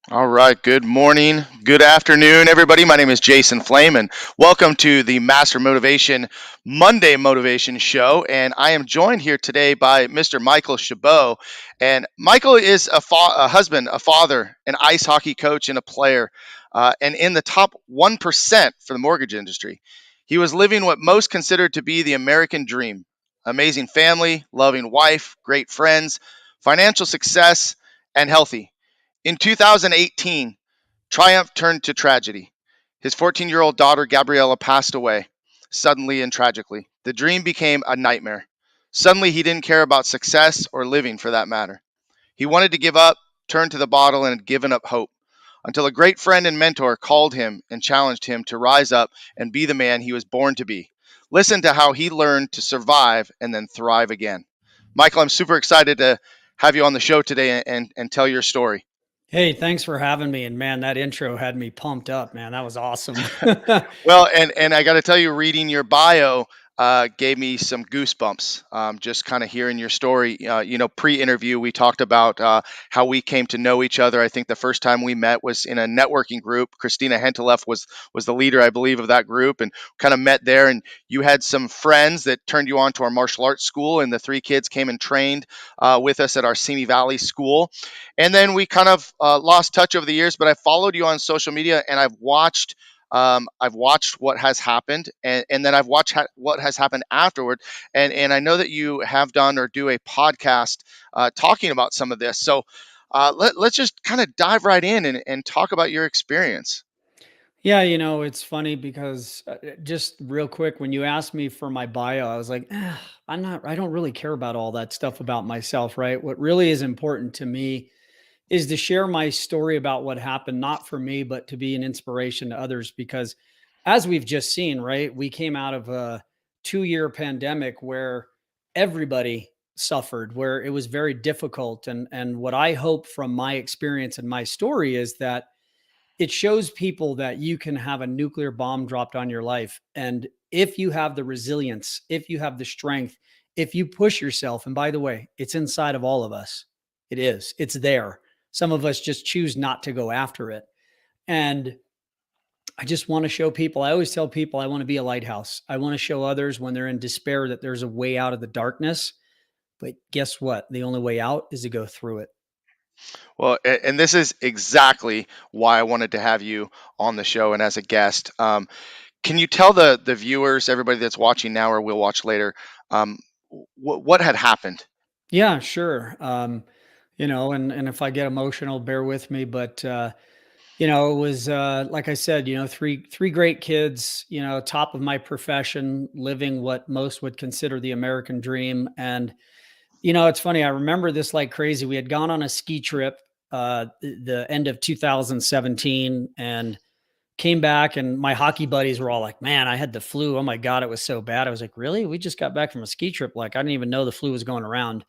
All right. Good morning. Good afternoon, everybody. My name is Jason Flame, and welcome to the Master Motivation Monday Motivation Show. And I am joined here today by Mr. Michael Chabot. And Michael is a husband, a father, an ice hockey coach, and a player, and in the top 1% for the mortgage industry. He was living what most considered to be the American dream: amazing family, loving wife, great friends, financial success, and healthy. In 2018, triumph turned to tragedy. His 14-year-old daughter, Gabriella, passed away suddenly and tragically. The dream became a nightmare. Suddenly, he didn't care about success or living for that matter. He wanted to give up, turned to the bottle, and had given up hope until a great friend and mentor called him and challenged him to rise up and be the man he was born to be. Listen to how he learned to survive and then thrive again. Michael, I'm super excited to have you on the show today and tell your story. Hey, thanks for having me. And man, that intro had me pumped up, man. That was awesome. Well, and I got to tell you, reading your bio gave me some goosebumps. Just kind of hearing your story. Pre-interview, we talked about how we came to know each other. I think the first time we met was in a networking group. Christina Hentelef was the leader, I believe, of that group, and kind of met there. And you had some friends that turned you on to our martial arts school, and the three kids came and trained with us at our Simi Valley school. And then we kind of lost touch over the years, but I followed you on social media, and I've watched what has happened, and then I've watched what has happened afterward, and I know that you have done or do a podcast talking about some of this. So let's just kind of dive right in and talk about your experience. Yeah, it's funny because just real quick, when you asked me for my bio, I was like, I don't really care about all that stuff about myself, right? What really is important to me is to share my story about what happened, not for me, but to be an inspiration to others. Because as we've just seen, right, we came out of a 2-year pandemic where everybody suffered, where it was very difficult. And what I hope from my experience and my story is that it shows people that you can have a nuclear bomb dropped on your life. And if you have the resilience, if you have the strength, if you push yourself, and by the way, it's inside of all of us. It is, it's there. Some of us just choose not to go after it. And I just want to show people, I always tell people, I want to be a lighthouse. I want to show others when they're in despair that there's a way out of the darkness. But guess what? The only way out is to go through it. Well, and this is exactly why I wanted to have you on the show and as a guest. Can you tell the viewers, everybody that's watching now or will watch later, um, what had happened? Yeah, sure. And if I get emotional, bear with me. But it was like I said, three great kids, top of my profession, living what most would consider the American dream. And it's funny. I remember this like crazy. We had gone on a ski trip the end of 2017 and came back, and my hockey buddies were all like, "Man, I had the flu. Oh my god, it was so bad." I was like, "Really? We just got back from a ski trip. Like, I didn't even know the flu was going around."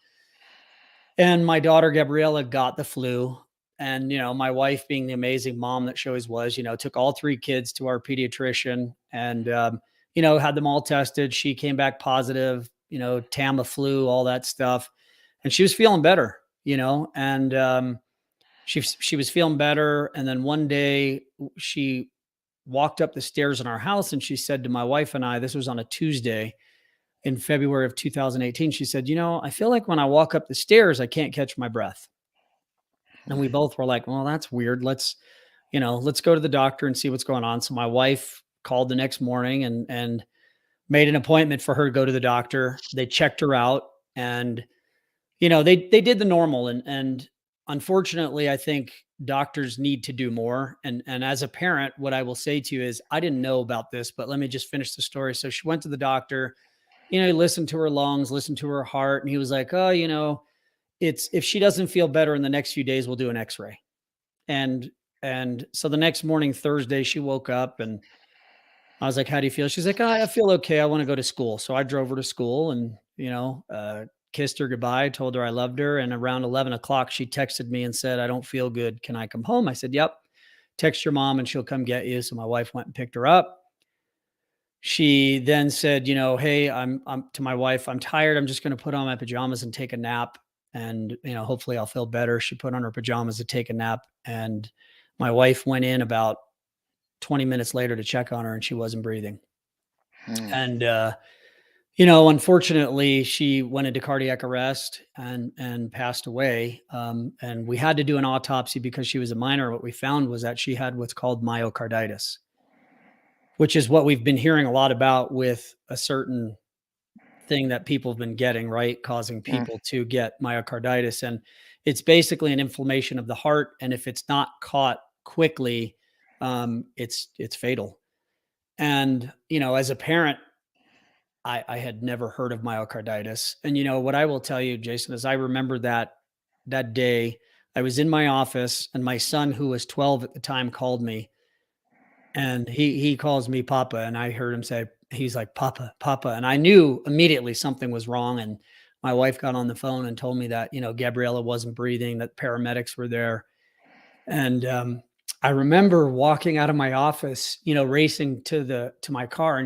And my daughter Gabriella got the flu. And, my wife, being the amazing mom that she always was, took all three kids to our pediatrician and, had them all tested. She came back positive, Tamiflu, all that stuff. And she was feeling better, and she was feeling better. And then one day she walked up the stairs in our house and she said to my wife and I, this was on a Tuesday, in February of 2018, she said, I feel like when I walk up the stairs, I can't catch my breath. And we both were like, well, that's weird. Let's go to the doctor and see what's going on. So my wife called the next morning and made an appointment for her to go to the doctor. They checked her out and, they did the normal. And unfortunately, I think doctors need to do more. And as a parent, what I will say to you is I didn't know about this, but let me just finish the story. So she went to the doctor. He listened to her lungs, listened to her heart, and he was like, "Oh, it's if she doesn't feel better in the next few days, we'll do an X-ray." And and so the next morning, Thursday, she woke up and I was like, "How do you feel?" She's like, "I feel okay. I want to go to school." So I drove her to school and kissed her goodbye, told her I loved her, and around 11 o'clock, she texted me and said, "I don't feel good. Can I come home?" I said, "Yep. Text your mom and she'll come get you." So my wife went and picked her up. She then said, "Hey, I'm to my wife, I'm tired. I'm just going to put on my pajamas and take a nap." and, hopefully I'll feel better. She put on her pajamas to take a nap. And my wife went in about 20 minutes later to check on her, and she wasn't breathing. Mm. And, unfortunately, she went into cardiac arrest and passed away. And we had to do an autopsy because she was a minor. What we found was that she had what's called myocarditis, which is what we've been hearing a lot about with a certain thing that people have been getting, right? Causing Mm. people to get myocarditis. And it's basically an inflammation of the heart. And if it's not caught quickly, it's fatal. And, as a parent, I had never heard of myocarditis. And what I will tell you, Jason, is I remember that day I was in my office, and my son, who was 12 at the time, called me, and he calls me Papa, and I heard him say, he's like, Papa, Papa. And I knew immediately something was wrong. And my wife got on the phone and told me that, Gabriella wasn't breathing, that paramedics were there. And I remember walking out of my office, racing to my car,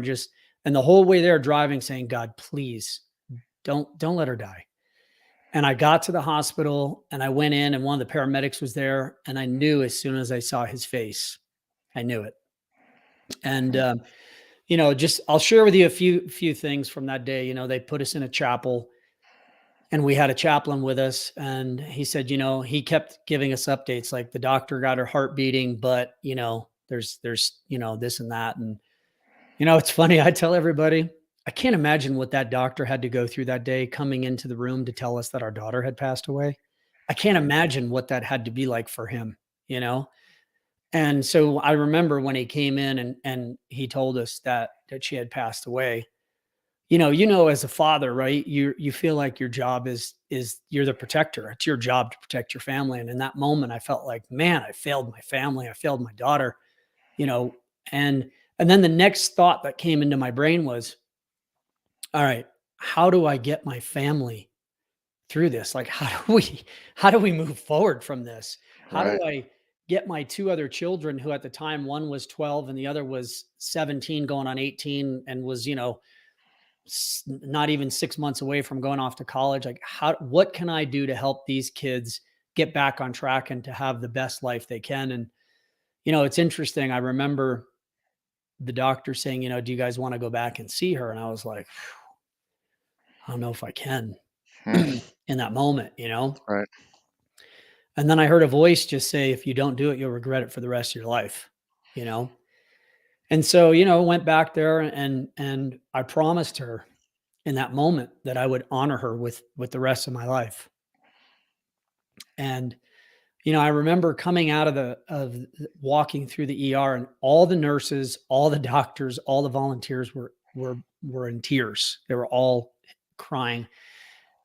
and the whole way there driving saying, God, please don't let her die. And I got to the hospital, and I went in, and one of the paramedics was there. And I knew as soon as I saw his face, I knew it. And, just I'll share with you a few things from that day. They put us in a chapel, and we had a chaplain with us, and he said, he kept giving us updates, like the doctor got her heart beating, but there's this and that. And it's funny, I tell everybody, I can't imagine what that doctor had to go through that day, coming into the room to tell us that our daughter had passed away. I can't imagine what that had to be like for him, you know and so I remember when he came in, and he told us that she had passed away. As a father, right? You feel like your job is you're the protector. It's your job to protect your family. And in that moment, I felt like, man, I failed my family. I failed my daughter. You know, and then the next thought that came into my brain was, all right, how do I get my family through this? Like, how do we move forward from this? How do Right. I get my two other children, who at the time, one was 12 and the other was 17 going on 18, and was, not even 6 months away from going off to college? Like, what can I do to help these kids get back on track and to have the best life they can? And, it's interesting. I remember the doctor saying, do you guys want to go back and see her? And I was like, I don't know if I can Mm. in that moment, Right. And then I heard a voice just say, if you don't do it, you'll regret it for the rest of your life, you know? And so, went back there, and I promised her in that moment that I would honor her with the rest of my life. And, I remember coming out of walking through the ER, and all the nurses, all the doctors, all the volunteers were in tears. They were all crying.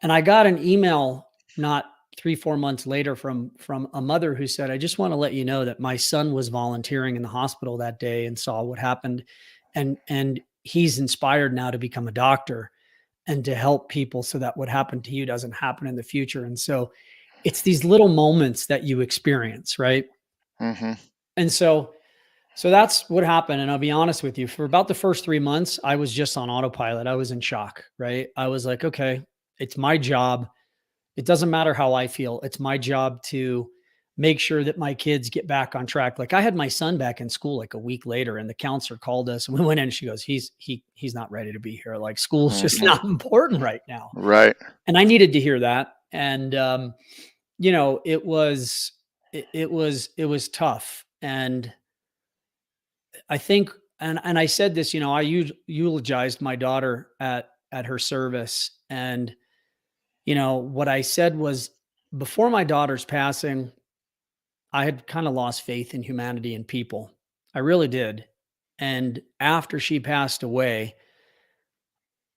And I got an email not 3-4 months later from a mother who said, I just want to let you know that my son was volunteering in the hospital that day and saw what happened. And he's inspired now to become a doctor and to help people, so that what happened to you doesn't happen in the future. And so it's these little moments that you experience, right? Mm-hmm. And so that's what happened. And I'll be honest with you, for about the first 3 months, I was just on autopilot. I was in shock, right? I was like, okay, it's my job. It doesn't matter how I feel. It's my job to make sure that my kids get back on track. Like, I had my son back in school like a week later, and the counselor called us, and we went in, and she goes, he's not ready to be here. Like, school's just Mm-hmm. not important right now. Right. And I needed to hear that. And, it was tough. And I think, and I said this, I eulogized my daughter at her service. And, what I said was, before my daughter's passing, I had kind of lost faith in humanity and people. I really did. And after she passed away,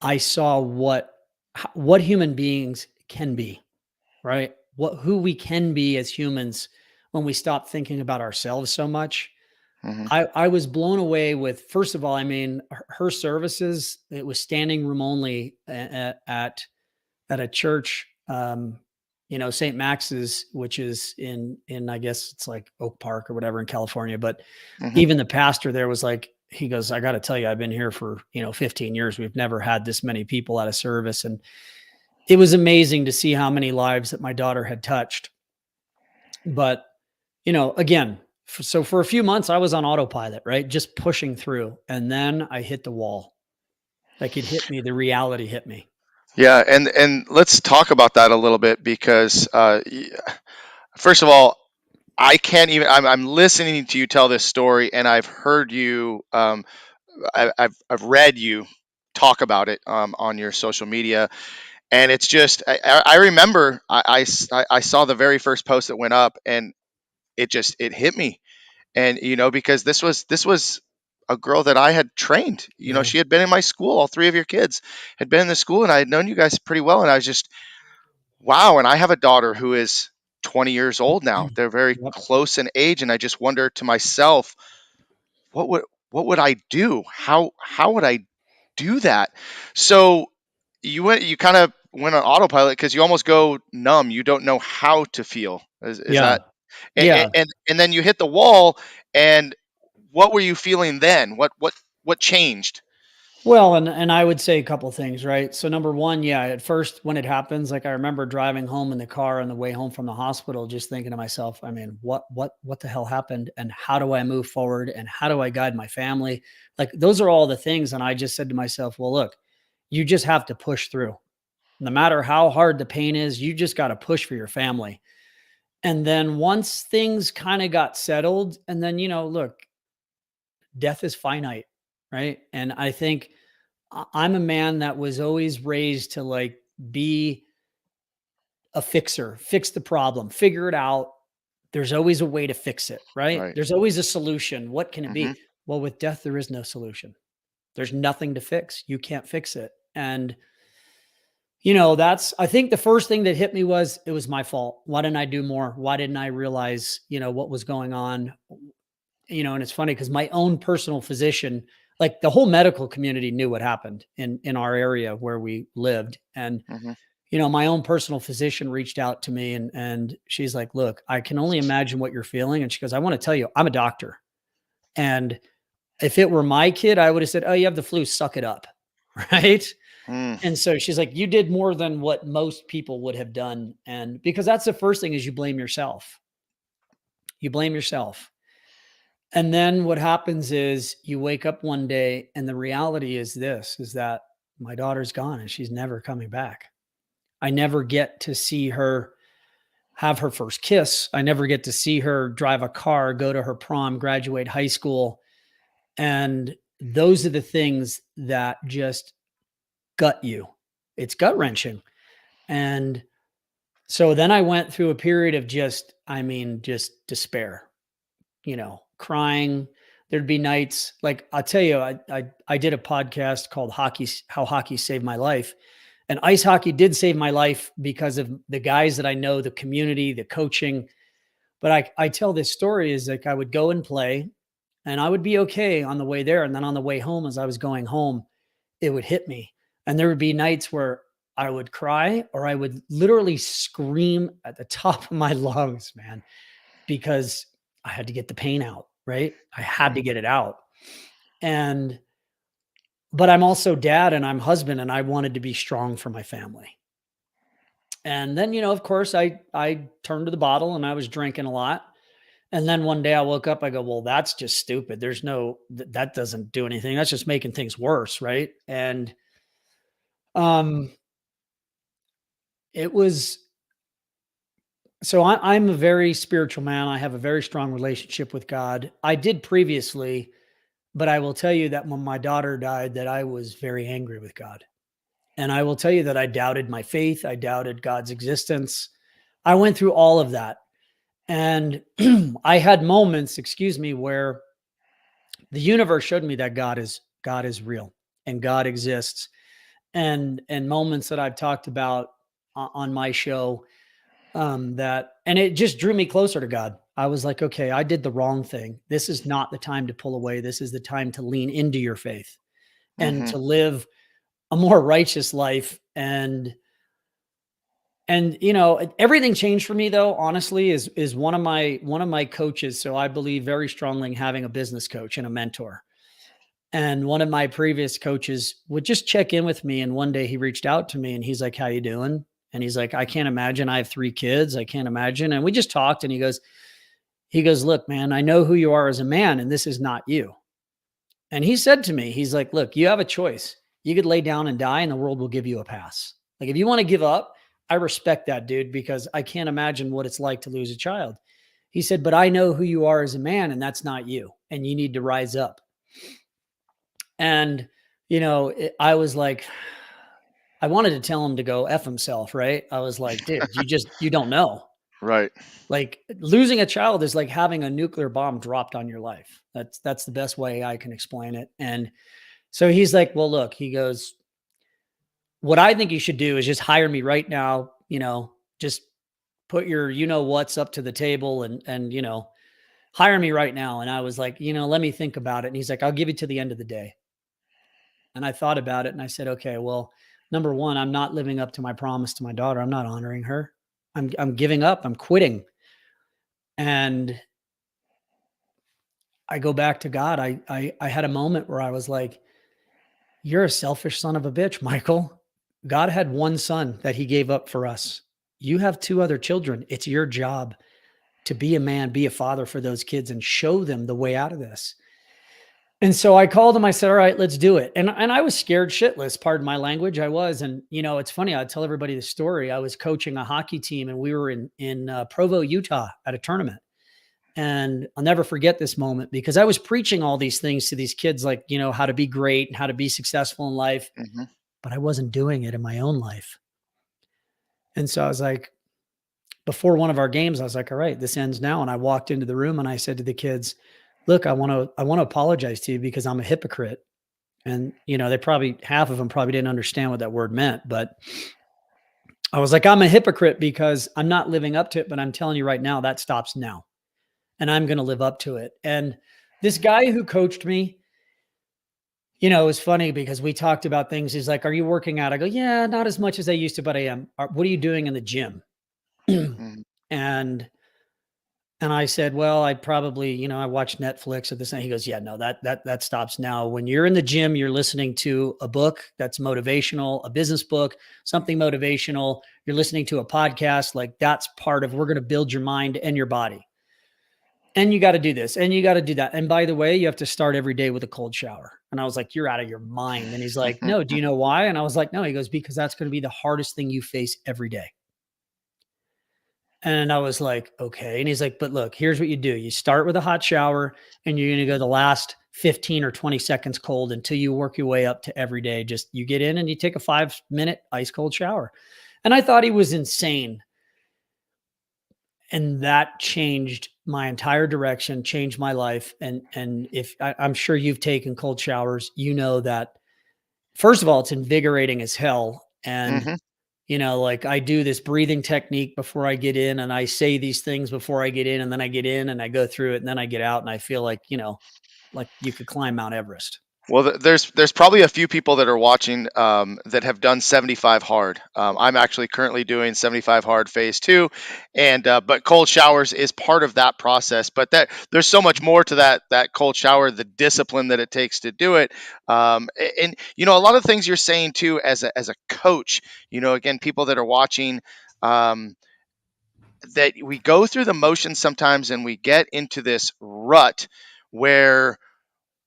I saw what human beings can be, right? Who we can be as humans when we stop thinking about ourselves so much. Mm-hmm. I was blown away with, first of all, I mean, her services. It was standing room only at a church, St. Max's, which is in I guess it's like Oak Park or whatever in California. But Mm-hmm. even the pastor there was like, he goes, I got to tell you, I've been here for 15 years. We've never had this many people at a service. And it was amazing to see how many lives that my daughter had touched. But, again, so for a few months, I was on autopilot, right? Just pushing through. And then I hit the wall. Like it hit me, the reality hit me. Yeah, and let's talk about that a little bit because first of all, I can't even. I'm listening to you tell this story, and I've heard you. I've read you talk about it on your social media, and it's just I remember I saw the very first post that went up, and it hit me, and because this was a girl that I had trained. Yeah. She had been in my school. All three of your kids had been in the school, and I had known you guys pretty well, and I was just wow. And I have a daughter who is 20 years old now. They're very Yep. close in age, and I just wonder to myself, what would what would I do? How would I do that? So you kind of went on autopilot because you almost go numb. You don't know how to feel. Is Yeah. that Yeah. and then you hit the wall, and what were you feeling then? What changed? Well, and I would say a couple things, right? So number one, yeah, at first when it happens, like I remember driving home in the car on the way home from the hospital, just thinking to myself, I mean, what the hell happened? And how do I move forward? And how do I guide my family? Like those are all the things. And I just said to myself, well, look, you just have to push through. No matter how hard the pain is, you just got to push for your family. And then once things kind of got settled, and then, look, death is finite, right? And I think I'm a man that was always raised to like be a fixer, fix the problem, figure it out. There's always a way to fix it, right? Right. There's always a solution. What can it Hmm. be? Well, with death, there is no solution. There's nothing to fix. You can't fix it. And, I think the first thing that hit me was it was my fault. Why didn't I do more? Why didn't I realize, what was going on? And it's funny because my own personal physician, like the whole medical community knew what happened in our area where we lived. And, Hmm. my own personal physician reached out to me and she's like, look, I can only imagine what you're feeling. And she goes, I want to tell you, I'm a doctor. And if it were my kid, I would have said, oh, you have the flu, suck it up. Right. Mm. And so she's like, you did more than what most people would have done. And because that's the first thing is you blame yourself. You blame yourself. And then what happens is you wake up one day and the reality is this is that my daughter's gone and she's never coming back. I never get to see her have her first kiss. I never get to see her drive a car, go to her prom, graduate high school. And those are the things that just gut you. It's gut wrenching. And so then I went through a period of just despair, crying. There'd be nights like I'll tell you, I did a podcast called How Hockey Saved My Life. And ice hockey did save my life because of the guys that I know, the community, the coaching. But I tell this story is like I would go and play and I would be okay on the way there. And then on the way home, as I was going home, it would hit me. And there would be nights where I would cry or I would literally scream at the top of my lungs, man, because I had to get the pain out, right? I had to get it out. And but I'm also dad and I'm husband and I wanted to be strong for my family. And then, of course, I turned to the bottle and I was drinking a lot. And then one day I woke up, I go, well, that's just stupid. There's that doesn't do anything. That's just making things worse, right? And um it was so I'm a very spiritual man. I have a very strong relationship with God. I did previously, but I will tell you that when my daughter died, that I was very angry with God. And I will tell you that I doubted my faith. I doubted God's existence. I went through all of that. And I had moments, excuse me, where the universe showed me that God is real and God exists. And moments that I've talked about on my show and it just drew me closer to God. I was like, okay, I did the wrong thing. This is not the time to pull away. This is the time to lean into your faith and Hmm. to live a more righteous life. And everything changed for me though, honestly, is one of my coaches. So I believe very strongly in having a business coach and a mentor. And one of my previous coaches would just check in with me. And one day he reached out to me and he's like, "How you doing?" And he's like, "I can't imagine. I have 3 kids. I can't imagine." And we just talked and he goes, "Look, man, I know who you are as a man and this is not you." And he said to me, he's like, "Look, you have a choice. You could lay down and die and the world will give you a pass. Like if you want to give up, I respect that, dude, because I can't imagine what it's like to lose a child." He said, "But I know who you are as a man and that's not you. And you need to rise up." And, I was like, I wanted to tell him to go F himself, right? I was like, dude, you don't know. Right. Like losing a child is like having a nuclear bomb dropped on your life. That's the best way I can explain it. And so he's like, "Well, look," he goes, "what I think you should do is just hire me right now, just put your what's up to the table and hire me right now." And I was like, "Let me think about it." And he's like, "I'll give you to the end of the day." And I thought about it and I said, "Okay, well, number one, I'm not living up to my promise to my daughter. I'm not honoring her. I'm giving up. I'm quitting." And I go back to God. I had a moment where I was like, "You're a selfish son of a bitch, Michael. God had one son that he gave up for us. You have 2 other children. It's your job to be a man, be a father for those kids and show them the way out of this." And so I called him. I said, "All right, let's do it." And I was scared shitless, pardon my language. I was. And it's funny. I tell everybody the story. I was coaching a hockey team, and we were in Provo, Utah, at a tournament. And I'll never forget this moment because I was preaching all these things to these kids, like how to be great and how to be successful in life, Hmm. but I wasn't doing it in my own life. And so I was like, before one of our games, I was like, "All right, this ends now." And I walked into the room and I said to the kids, "Look, I want to apologize to you because I'm a hypocrite." And, they probably half of them probably didn't understand what that word meant, but I was like, "I'm a hypocrite because I'm not living up to it, but I'm telling you right now that stops now, and I'm going to live up to it." And this guy who coached me, it was funny because we talked about things. He's like, "Are you working out?" I go, "Yeah, not as much as I used to, but I am." "What are you doing in the gym?" Hmm. and And I said, "Well, I probably, I watch Netflix or this." And he goes, "Yeah, no, that stops now. When you're in the gym, you're listening to a book that's motivational, a business book, something motivational. You're listening to a podcast. Like that's part of we're going to build your mind and your body. And you got to do this and you got to do that. And by the way, you have to start every day with a cold shower." And I was like, "You're out of your mind." And he's like, "No, do you know why?" And I was like, "No." He goes, "Because that's going to be the hardest thing you face every day." And I was like, "Okay." And he's like, "But look, here's what you do. You start with a hot shower and you're going to go the last 15 or 20 seconds cold until you work your way up to every day. Just you get in and you take a 5-minute ice cold shower." And I thought he was insane. And that changed my entire direction, changed my life. And if I'm sure you've taken cold showers, that first of all, it's invigorating as hell. And Hmm. like I do this breathing technique before I get in and I say these things before I get in and then I get in and I go through it and then I get out and I feel like, like you could climb Mount Everest. Well, there's probably a few people that are watching that have done 75 hard. I'm actually currently doing 75 hard phase two, and but cold showers is part of that process. But there's so much more to that cold shower, the discipline that it takes to do it, and a lot of things you're saying too as a coach. Again, people that are watching. Um, that we go through the motions sometimes and we get into this rut where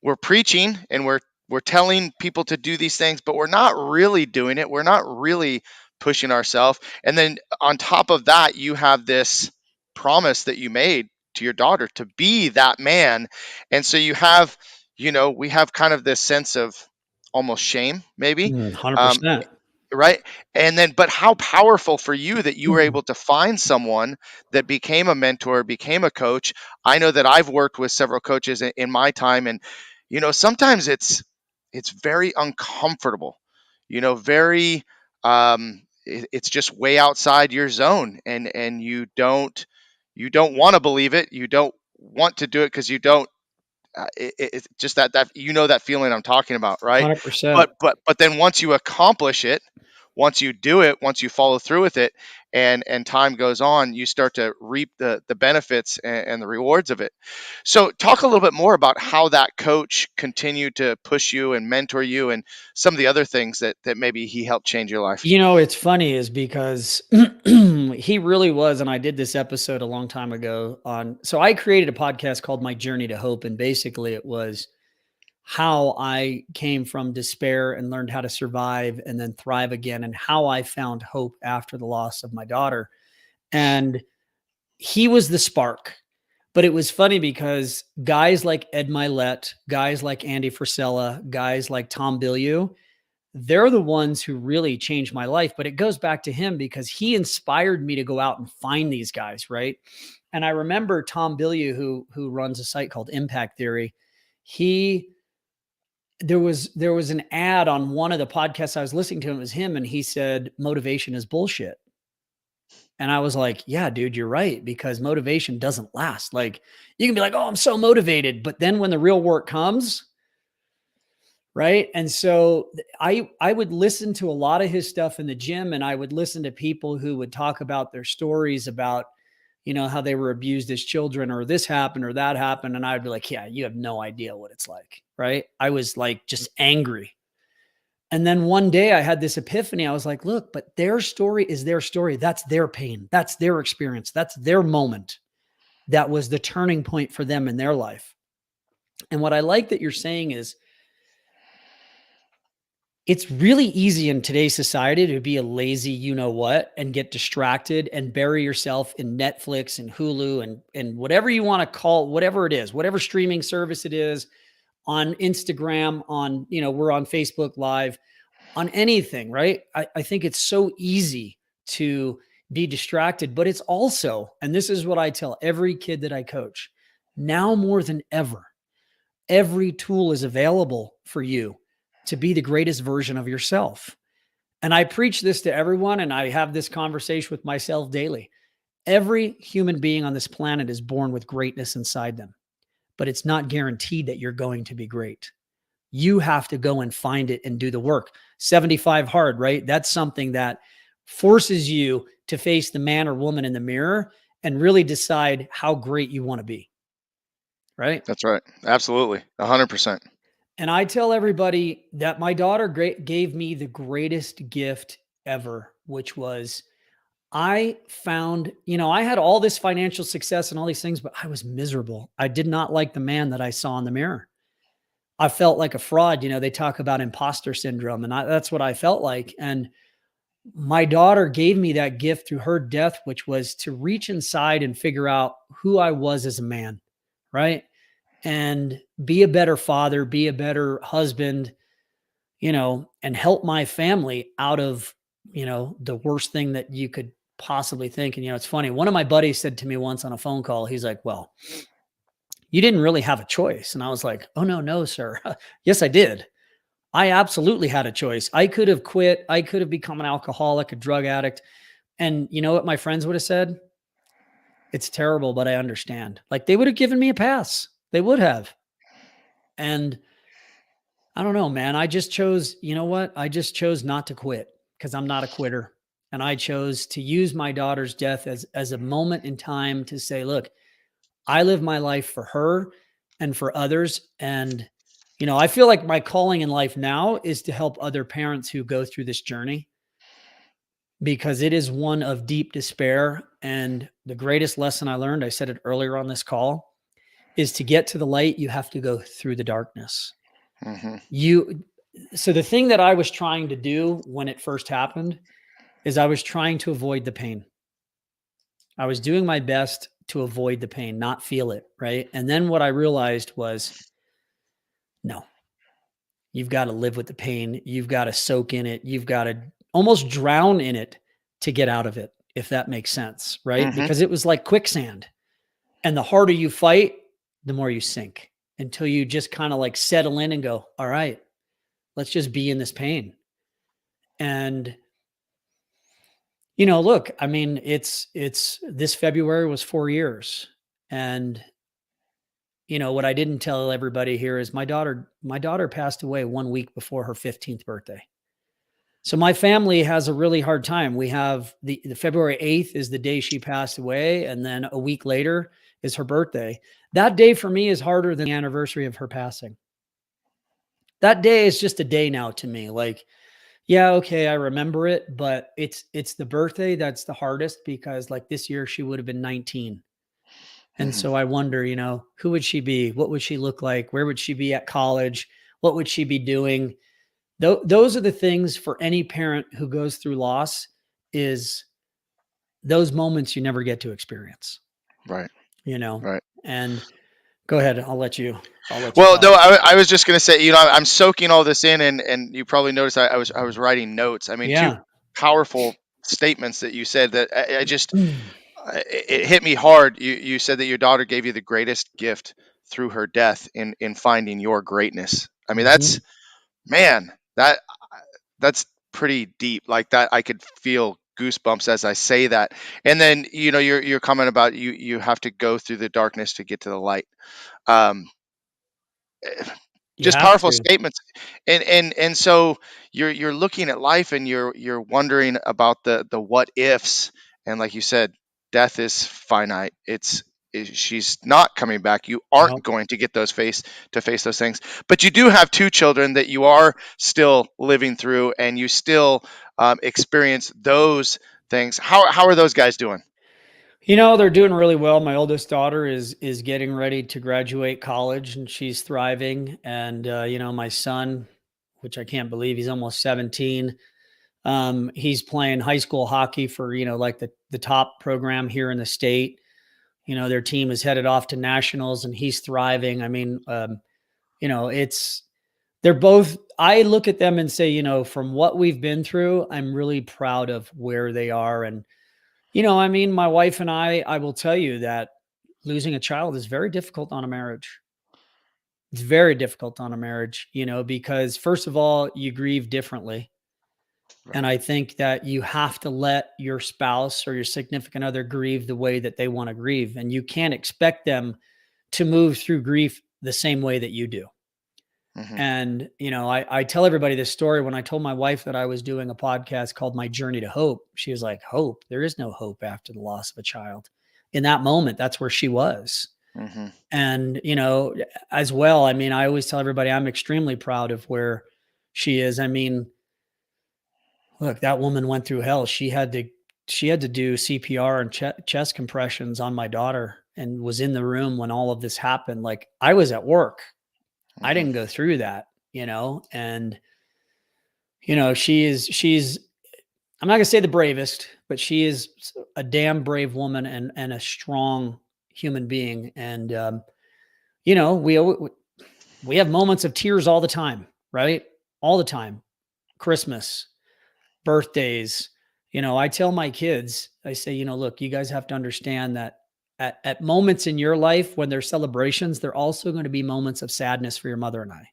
we're preaching and we're telling people to do these things, but we're not really doing it. We're not really pushing ourselves. And then on top of that, you have this promise that you made to your daughter to be that man. And so we have kind of this sense of almost shame, maybe. Um, 100%. right. And then, but how powerful for you that you were able to find someone that became a mentor, became a coach. I know that I've worked with several coaches in my time, and sometimes it's very uncomfortable, very it's just way outside your zone, and you don't want to believe it, you don't want to do it because you don't it's just that that feeling I'm talking about, right? 100%. But then once you accomplish it, once you do it, once you follow through with it, and time goes on, you start to reap the benefits and the rewards of it. So talk a little bit more about how that coach continued to push you and mentor you, and some of the other things that maybe he helped change your life. It's funny is because he really was, and I did this episode a long time ago so I created a podcast called My Journey to Hope. And basically it was how I came from despair and learned how to survive and then thrive again, and how I found hope after the loss of my daughter. And he was the spark. But it was funny because guys like Ed Milet, guys like Andy Frisella, guys like Tom Bilyeu, they're the ones who really changed my life. But it goes back to him because he inspired me to go out and find these guys, right? And I remember Tom Bilyeu, who runs a site called Impact Theory. He there was an ad on one of the podcasts I was listening to, and it was him, and he said motivation is bullshit. And I was like, yeah, dude, you're right, because motivation doesn't last. Like, you can be like, oh, I'm so motivated, but then when the real work comes, right? And so I would listen to a lot of his stuff in the gym, and I would listen to people who would talk about their stories about, how they were abused as children, or this happened or that happened. And I'd be like, yeah, you have no idea what it's like, right? I was like just angry. And then one day I had this epiphany. I was like, look, but their story is their story. That's their pain. That's their experience. That's their moment. That was the turning point for them in their life. And what I like that you're saying is, it's really easy in today's society to be a lazy, and get distracted and bury yourself in Netflix and Hulu and whatever you want to call, whatever it is, whatever streaming service it is, on Instagram, we're on Facebook Live, on anything, right? I think it's so easy to be distracted, but it's also, and this is what I tell every kid that I coach, now more than ever, every tool is available for you to be the greatest version of yourself. And I preach this to everyone, and I have this conversation with myself daily. Every human being on this planet is born with greatness inside them, but it's not guaranteed that you're going to be great. You have to go and find it and do the work. 75 hard, right? That's something that forces you to face the man or woman in the mirror and really decide how great you want to be, right? That's right. Absolutely. 100%. And I tell everybody that my daughter gave me the greatest gift ever, which was, I found, I had all this financial success and all these things, but I was miserable. I did not like the man that I saw in the mirror. I felt like a fraud. They talk about imposter syndrome, and that's what I felt like. And my daughter gave me that gift through her death, which was to reach inside and figure out who I was as a man, right? And be a better father, be a better husband, and help my family out of, the worst thing that you could possibly think. And, it's funny. One of my buddies said to me once on a phone call, he's like, well, you didn't really have a choice. And I was like, oh, no, sir. Yes, I did. I absolutely had a choice. I could have quit. I could have become an alcoholic, a drug addict. And you know what my friends would have said? It's terrible, but I understand. Like, they would have given me a pass. They would have. And I don't know, man. I just chose, you know what? I just chose not to quit because I'm not a quitter. And I chose to use my daughter's death as a moment in time to say, look, I live my life for her and for others. And, I feel like my calling in life now is to help other parents who go through this journey, because it is one of deep despair. And the greatest lesson I learned, I said it earlier on this call, is to get to the light, you have to go through the darkness. Hmm. So the thing that I was trying to do when it first happened is I was trying to avoid the pain. I was doing my best to avoid the pain, not feel it, right? And then what I realized was, no, you've got to live with the pain. You've got to soak in it. You've got to almost drown in it to get out of it, if that makes sense, right? Hmm. Because it was like quicksand. And the harder you fight, the more you sink, until you just kind of like settle in and go, all right, let's just be in this pain. And look, I mean, it's this February was 4 years. And what I didn't tell everybody here is my daughter passed away 1 week before her 15th birthday. So my family has a really hard time. We have the February 8th is the day she passed away, and then a week later is her birthday. That day for me is harder than the anniversary of her passing. That day is just a day now to me. Like, yeah, okay, I remember it, but it's the birthday that's the hardest because like this year she would have been 19. And Hmm. so I wonder, who would she be? What would she look like? Where would she be at college? What would she be doing? Those are the things for any parent who goes through loss is those moments you never get to experience, Right. you know? Right. And go ahead. I'll let you Well, no, talk. I was just going to say, I'm soaking all this in, and you probably noticed I was writing notes. I mean, two Yeah. powerful statements that you said that I just it hit me hard. You said that your daughter gave you the greatest gift through her death in finding your greatness. I mean, that's, Mhm. man, that's pretty deep. Like that, I could feel goosebumps as I say that. And then your comment about you have to go through the darkness to get to the light. Um, You just have powerful to. statements, and so you're looking at life, and you're wondering about the what ifs, and like you said, death is finite. She's not coming back. You aren't No. going to get those face those things, but you do have two children that you are still living through, and you still experience those things. How are those guys doing? They're doing really well. My oldest daughter is getting ready to graduate college and she's thriving. And my son, which I can't believe he's almost 17. He's playing high school hockey for, like the top program here in the state. Their team is headed off to nationals and he's thriving. I mean, it's they're both I look at them and say, from what we've been through, I'm really proud of where they are. And I mean, my wife and I will tell you that losing a child is very difficult on a marriage. It's very difficult on a marriage, because first of all, you grieve differently. And Right. I think that you have to let your spouse or your significant other grieve the way that they want to grieve. And you can't expect them to move through grief the same way that you do. Hmm. And, I tell everybody this story. When I told my wife that I was doing a podcast called My Journey to Hope, she was like, Hope? There is no hope after the loss of a child. In that moment, that's where she was. Hmm. And, as well, I mean, I always tell everybody I'm extremely proud of where she is. I mean, look, that woman went through hell. She had to do CPR and chest compressions on my daughter and was in the room when all of this happened. Like I was at work. I Hmm. didn't go through that, and she's I'm not gonna say the bravest, but she is a damn brave woman and a strong human being. And you know, we al- we have moments of tears all the time, right? All the time. Christmas, birthdays. I tell my kids, I say, look, you guys have to understand that at moments in your life when there's celebrations, there are also going to be moments of sadness for your mother and I.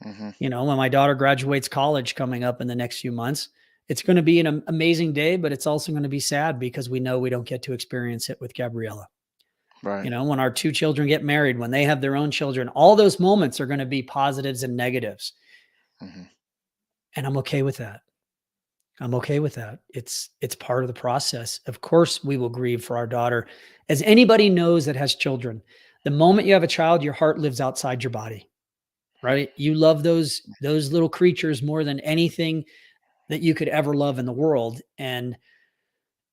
Hmm. When my daughter graduates college coming up in the next few months, it's going to be an amazing day, but it's also going to be sad because we know we don't get to experience it with Gabriella. Right. When our two children get married, when they have their own children, all those moments are going to be positives and negatives. Hmm. And I'm okay with that. I'm okay with that. It's part of the process. Of course, we will grieve for our daughter. As anybody knows that has children, the moment you have a child, your heart lives outside your body, right? You love those little creatures more than anything that you could ever love in the world. And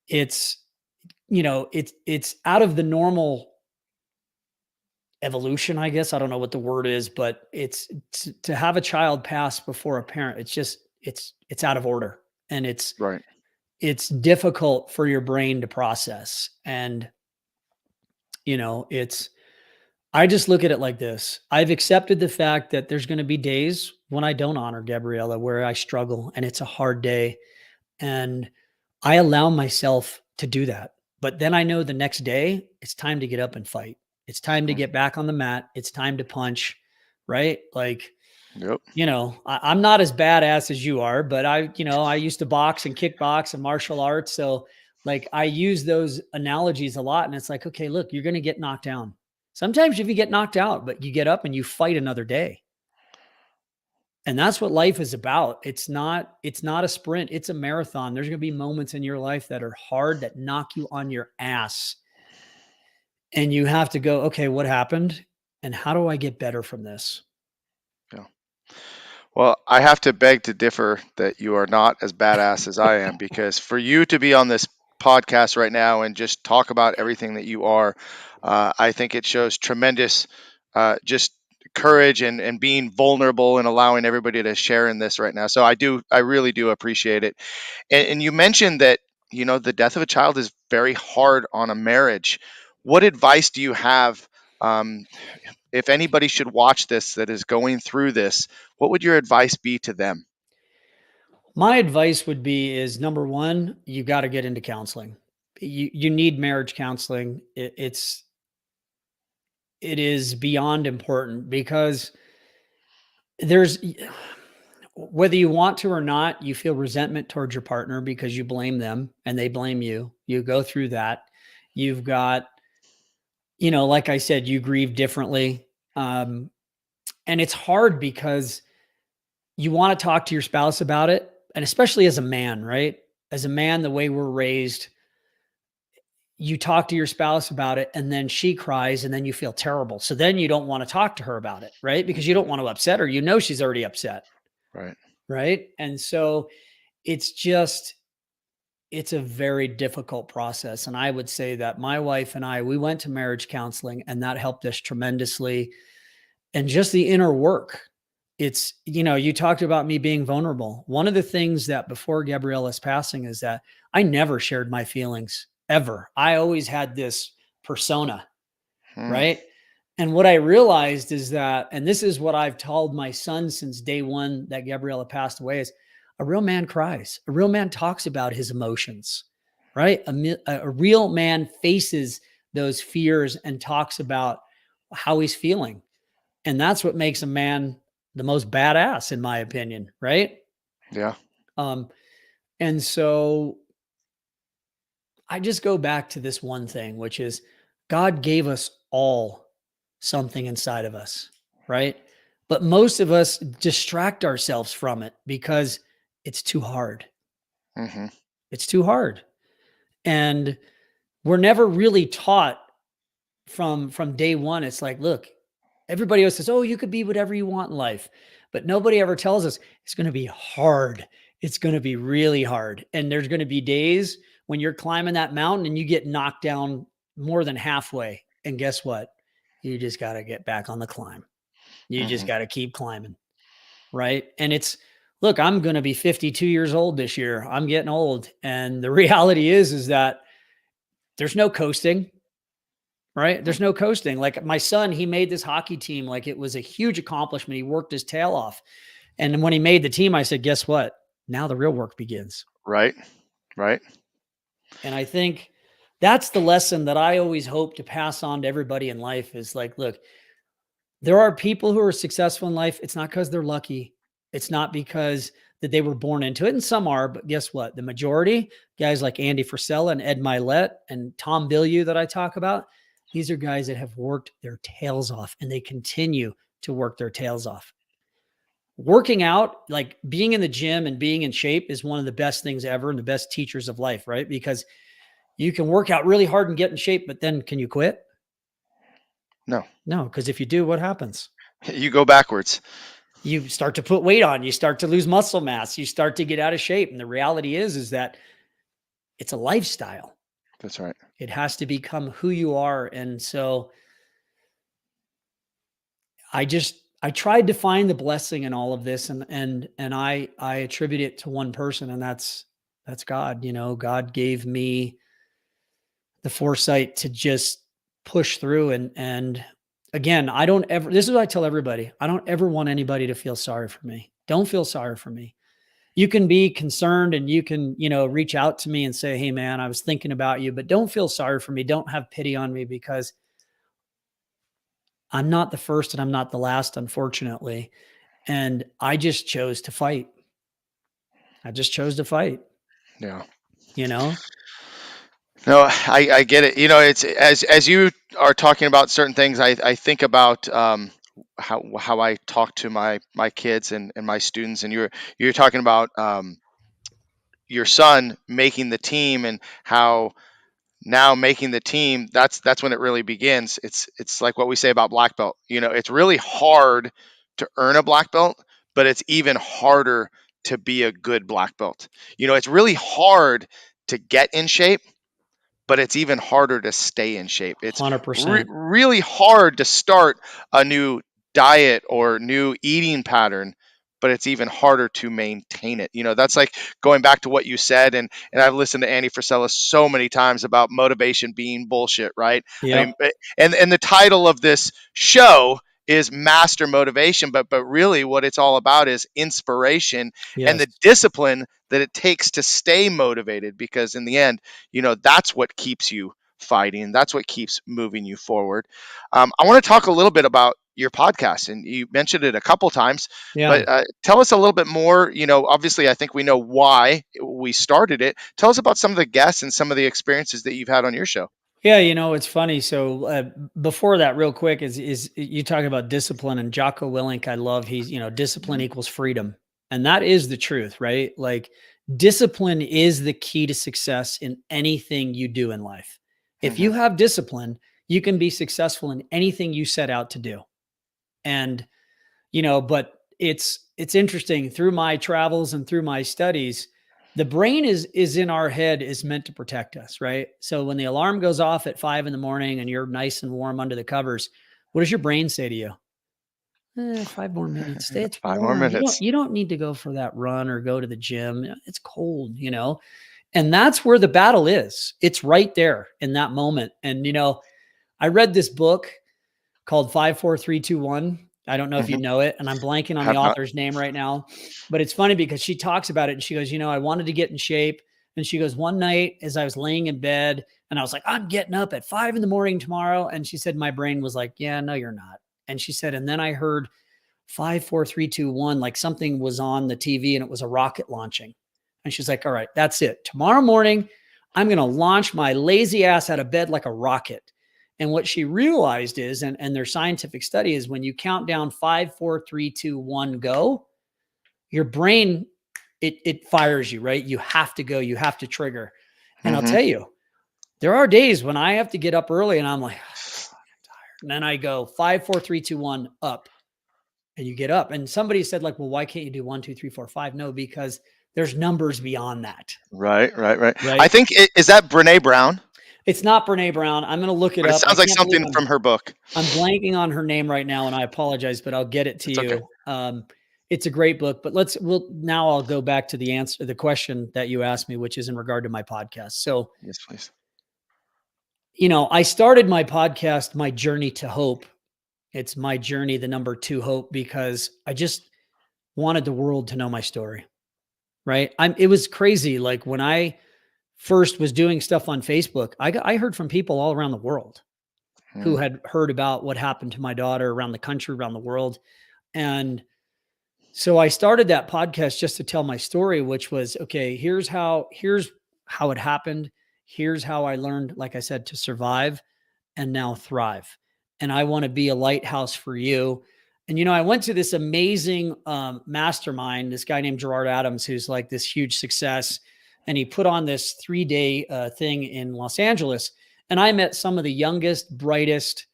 it's, it's out of the normal evolution, I guess. I don't know what the word is, but to have a child pass before a parent. It's out of order, and Right. it's difficult for your brain to process. And it's I just look at it like this. I've accepted the fact that there's going to be days when I don't honor Gabriella, where I struggle and it's a hard day. And I allow myself to do that. But then I know the next day it's time to get up and fight. It's time to Mm. get back on the mat. It's time to punch, right? Like, Yep. I'm not as badass as you are, but I used to box and kickbox and martial arts. So like I use those analogies a lot. And it's like, okay, look, you're going to get knocked down. Sometimes if you get knocked out, but you get up and you fight another day. And that's what life is about. It's not a sprint, it's a marathon. There's going to be moments in your life that are hard, that knock you on your ass. And you have to go, okay, what happened? And how do I get better from this? Yeah. Well, I have to beg to differ that you are not as badass as I am, because for you to be on this podcast right now and just talk about everything that you are, I think it shows tremendous just courage and being vulnerable and allowing everybody to share in this right now. So I really do appreciate it. And you mentioned that, the death of a child is very hard on a marriage. What advice do you have? Um, if anybody should watch this that is going through this, what would your advice be to them? My advice would be is number one, you got to get into counseling. You need marriage counseling. It is beyond important because there's whether you want to or not, you feel resentment towards your partner because you blame them and they blame you. You go through that. You've got, like I said, you grieve differently. Um, and it's hard because you want to talk to your spouse about it. And especially as a man, right? As a man, the way we're raised, you talk to your spouse about it and then she cries and then you feel terrible. So then you don't want to talk to her about it, right? Because you don't want to upset her. You know she's already upset, Right. right? And so it's just it's a very difficult process, and I would say that my wife and I, we went to marriage counseling and that helped us tremendously. And just the inner work. You talked about me being vulnerable. One of the things that before Gabriella's passing is that I never shared my feelings ever. I always had this persona, Hmm. right? And what I realized is that, and this is what I've told my son since day one that Gabriella passed away, is a real man cries. A real man talks about his emotions, right? A real man faces those fears and talks about how he's feeling. And that's what makes a man the most badass, in my opinion, right? Yeah. Um, and so I just go back to this one thing, which is God gave us all something inside of us, right? But most of us distract ourselves from it because it's too hard. Hmm. It's too hard. And we're never really taught from day one. It's like, look, everybody else says, oh, you could be whatever you want in life. But nobody ever tells us it's going to be hard. It's going to be really hard. And there's going to be days when you're climbing that mountain and you get knocked down more than halfway. And guess what? You just got to get back on the climb. You just Hmm. got to keep climbing. Right. And look, I'm going to be 52 years old this year. I'm getting old. And the reality is that there's no coasting. Right? There's no coasting. Like my son, he made this hockey team like it was a huge accomplishment. He worked his tail off. And when he made the team, I said, guess what? Now the real work begins. Right. Right. And I think that's the lesson that I always hope to pass on to everybody in life is like, look, there are people who are successful in life. It's not because they're lucky. It's not because that they were born into it. And some are, but guess what? The majority, guys like Andy Frisella and Ed Milet and Tom Bilyeu that I talk about, these are guys that have worked their tails off and they continue to work their tails off. Working out, like being in the gym and being in shape is one of the best things ever and the best teachers of life, right? Because you can work out really hard and get in shape, but then can you quit? No. No, because if you do, what happens? You go backwards. You start to put weight on, you start to lose muscle mass, you start to get out of shape. And the reality is that it's a lifestyle. That's right. It has to become who you are. And so I tried to find the blessing in all of this and I attribute it to one person and that's God. God gave me the foresight to just push through and again, I don't ever this is what I tell everybody. I don't ever want anybody to feel sorry for me. Don't feel sorry for me. You can be concerned and you can, reach out to me and say, "Hey man, I was thinking about you," but don't feel sorry for me. Don't have pity on me because I'm not the first and I'm not the last, unfortunately. And I just chose to fight. I just chose to fight, Yeah. you know? No, I get it. It's as you are talking about certain things, I think about how I talk to my kids and my students. And you're talking about your son making the team, and how now making the team, that's when it really begins. It's like what we say about black belt. It's really hard to earn a black belt, but it's even harder to be a good black belt. It's really hard to get in shape, but it's even harder to stay in shape. It's 100%. really hard to start a new diet or new eating pattern, but it's even harder to maintain it. That's like going back to what you said, and I've listened to Andy Frisella so many times about motivation being bullshit, right? I mean, Yep. and the title of this show is Master Motivation, but really what it's all about is inspiration and Yes. the discipline that it takes to stay motivated, because in the end, that's what keeps you fighting. That's what keeps moving you forward. I want to talk a little bit about your podcast, and you mentioned it a couple times, Yeah. but tell us a little bit more. Obviously, I think we know why we started it. Tell us about some of the guests and some of the experiences that you've had on your show. Yeah, it's funny. So before that, real quick, is you talk about discipline, and Jocko Willink, I love. He's discipline Mhm. equals freedom, and that is the truth, right? Like discipline is the key to success in anything you do in life. If you Mhm. have discipline, you can be successful in anything you set out to do. And but it's interesting, through my travels and through my studies, the brain is in our head, is meant to protect us, right? So when the alarm goes off at 5 in the morning and you're nice and warm under the covers, what does your brain say to you? 5 more minutes, stay, it's 5 more warm, you don't minutes. you don't need to go for that run or go to the gym, it's cold. And that's where the battle is. It's right there in that moment. And I read this book called 54321. I don't know if you Mhm. know it, and I'm blanking on the Have not. author's name right now, but it's funny because she talks about it and she goes, I wanted to get in shape. And she goes, one night as I was laying in bed and I was like, I'm getting up at 5 in the morning tomorrow. And she said, my brain was like, yeah, no, you're not. And she said, and then I heard 54321, like something was on the TV and it was a rocket launching. And she's like, all right, that's it. Tomorrow morning, I'm going to launch my lazy ass out of bed like a rocket. And what she realized is, and their scientific study is, when you count down 5, 4, 3, 2, 1, go, your brain, it fires you, right? You have to go, you have to trigger. And I'll Mhm. tell you, there are days when I have to get up early and I'm like, oh, fuck, I'm tired. And then I go 5, 4, 3, 2, 1, up, and you get up. And somebody said, like, well, why can't you do 1, 2, 3, 4, 5? No, because there's numbers beyond that, Right, right, right. I right? think is that Brene Brown, It's not Brene Brown. I'm going to look it but it up. I sounds like can't believe something from her book. I'm blanking on her name right now, and I apologize, but I'll get it to It's okay. you. It's a great book, but I'll go back to the question that you asked me, which is in regard to my podcast. So, Yes, please. I started my podcast, My Journey to Hope. It's my journey, the number 2 hope, because I just wanted the world to know my story, right? It was crazy. Like when I first was doing stuff on Facebook, I heard from people all around the world who Mm. had heard about what happened to my daughter, around the country, around the world. And so I started that podcast just to tell my story, which was, okay, here's how it happened. Here's how I learned, like I said, to survive and now thrive. And I want to be a lighthouse for you. And I went to this amazing mastermind, this guy named Gerard Adams, who's like this huge success. And he put on this 3-day thing in Los Angeles. And I met some of the youngest, brightest,